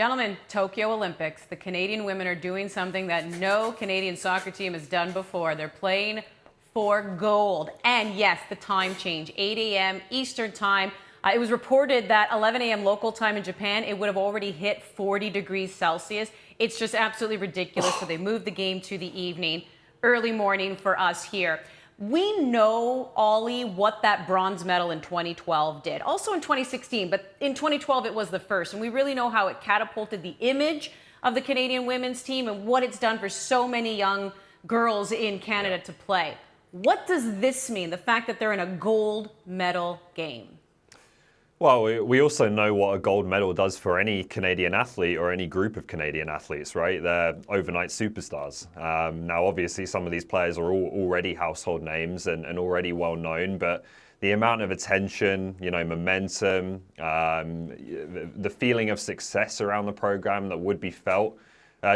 Gentlemen, Tokyo Olympics. The Canadian women are doing something that no Canadian soccer team has done before. They're playing for gold. And yes, the time change, 8 a.m. Eastern time. It was reported that 11 a.m. local time in Japan, it would have already hit 40 degrees Celsius. It's just absolutely ridiculous. So they moved the game to the evening, early morning for us here. We know, Ollie, what that bronze medal in 2012 did. Also in 2016, but in 2012 it was the first. And we really know how it catapulted the image of the Canadian women's team and what it's done for so many young girls in Canada to play. What does this mean, the fact that they're in a gold medal game? Well, we also know what a gold medal does for any Canadian athlete or any group of Canadian athletes, right? They're overnight superstars. Now, obviously, some of these players are already household names and already well known, but the amount of attention, momentum, the feeling of success around the program that would be felt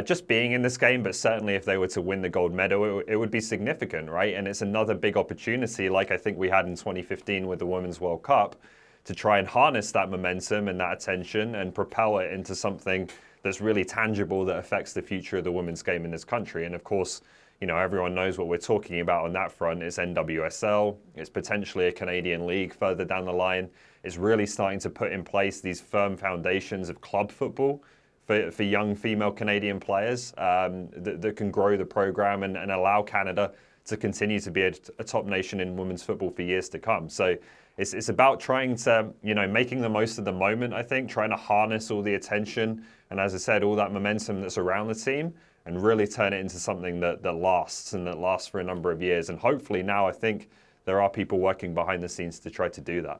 just being in this game, but certainly if they were to win the gold medal, it would be significant, right? And it's another big opportunity, like I think we had in 2015 with the Women's World Cup, to try and harness that momentum and that attention and propel it into something that's really tangible that affects the future of the women's game in this country. And of course, everyone knows what we're talking about on that front. It's NWSL. It's potentially a Canadian league further down the line. It's really starting to put in place these firm foundations of club football for young female Canadian players that can grow the program and allow Canada to continue to be a top nation in women's football for years to come. So it's about trying to, making the most of the moment, I think, trying to harness all the attention and, as I said, all that momentum that's around the team and really turn it into something that lasts and that lasts for a number of years. And hopefully now I think there are people working behind the scenes to try to do that.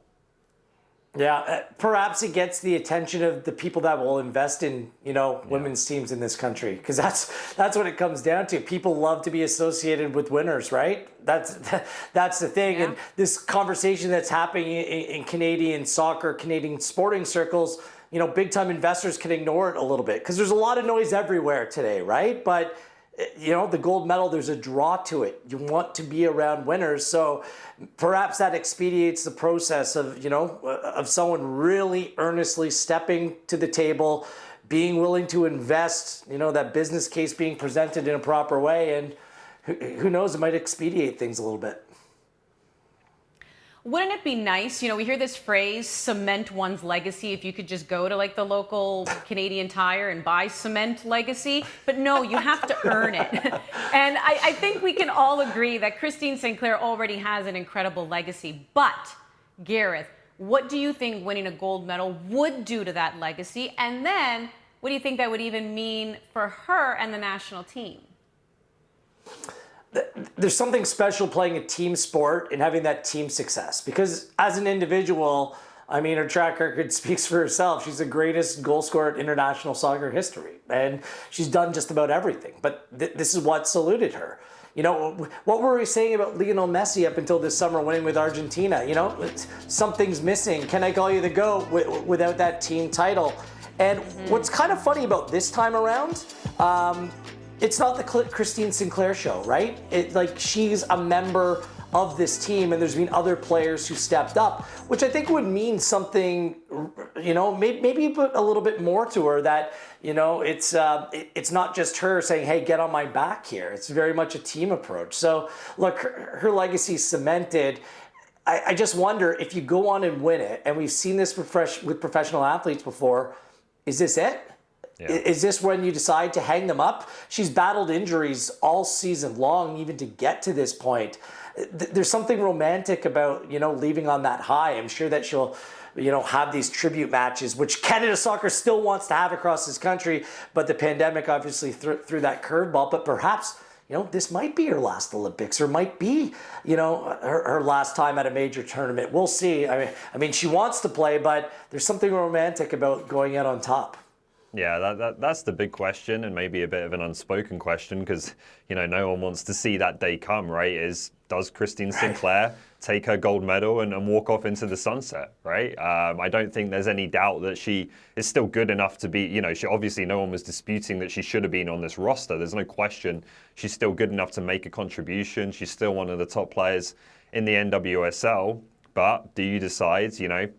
Yeah, perhaps it gets the attention of the people that will invest in, women's teams in this country, because that's what it comes down to. People love to be associated with winners, right? That's the thing. Yeah. And this conversation that's happening in Canadian soccer, Canadian sporting circles, big time investors can ignore it a little bit because there's a lot of noise everywhere today, right? But the gold medal, there's a draw to it. You want to be around winners. So perhaps that expedites the process of someone really earnestly stepping to the table, being willing to invest, that business case being presented in a proper way. And who knows, it might expedite things a little bit. Wouldn't it be nice, we hear this phrase, cement one's legacy, if you could just go to the local Canadian Tire and buy cement legacy, but no, you have to earn it. And I think we can all agree that Christine Sinclair already has an incredible legacy. But, Gareth, what do you think winning a gold medal would do to that legacy? And then, what do you think that would even mean for her and the national team? There's something special playing a team sport and having that team success, because as an individual, her track record speaks for herself. She's the greatest goal scorer in international soccer history, and she's done just about everything. But this is what saluted her. What were we saying about Lionel Messi up until this summer winning with Argentina? Something's missing. Can I call you the GOAT without that team title? And what's kind of funny about this time around, it's not the Christine Sinclair show, right? She's a member of this team, and there's been other players who stepped up, which I think would mean something, maybe a little bit more to her, that, it's not just her saying, hey, get on my back here. It's very much a team approach. So look, her legacy's cemented. I just wonder if you go on and win it, and we've seen this with professional athletes before, is this it? Yeah. Is this when you decide to hang them up? She's battled injuries all season long, even to get to this point. There's something romantic about, leaving on that high. I'm sure that she'll, have these tribute matches, which Canada Soccer still wants to have across this country. But the pandemic obviously threw that curveball. But perhaps, this might be her last Olympics, or might be, her last time at a major tournament. We'll see. I mean, she wants to play, but there's something romantic about going out on top. Yeah, that's the big question, and maybe a bit of an unspoken question, because no one wants to see that day come, right? Does Christine Sinclair take her gold medal and walk off into the sunset, right? I don't think there's any doubt that she is still good enough to be, she obviously, no one was disputing that she should have been on this roster. There's no question she's still good enough to make a contribution. She's still one of the top players in the NWSL. But do you decide,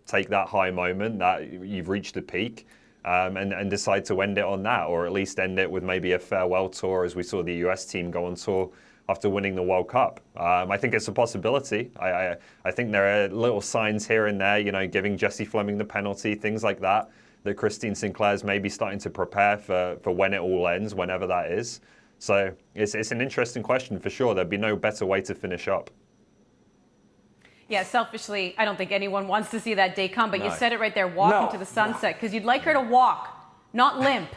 take that high moment that you've reached a peak, and decide to end it on that, or at least end it with maybe a farewell tour, as we saw the US team go on tour after winning the World Cup. I think it's a possibility. I think there are little signs here and there, giving Jessie Fleming the penalty, things like that Christine Sinclair's maybe starting to prepare for when it all ends, whenever that is. So it's an interesting question for sure. There'd be no better way to finish up. Yeah, selfishly, I don't think anyone wants to see that day come, but No. you said it right there, walk No. into the sunset, because you'd like her to walk, not limp.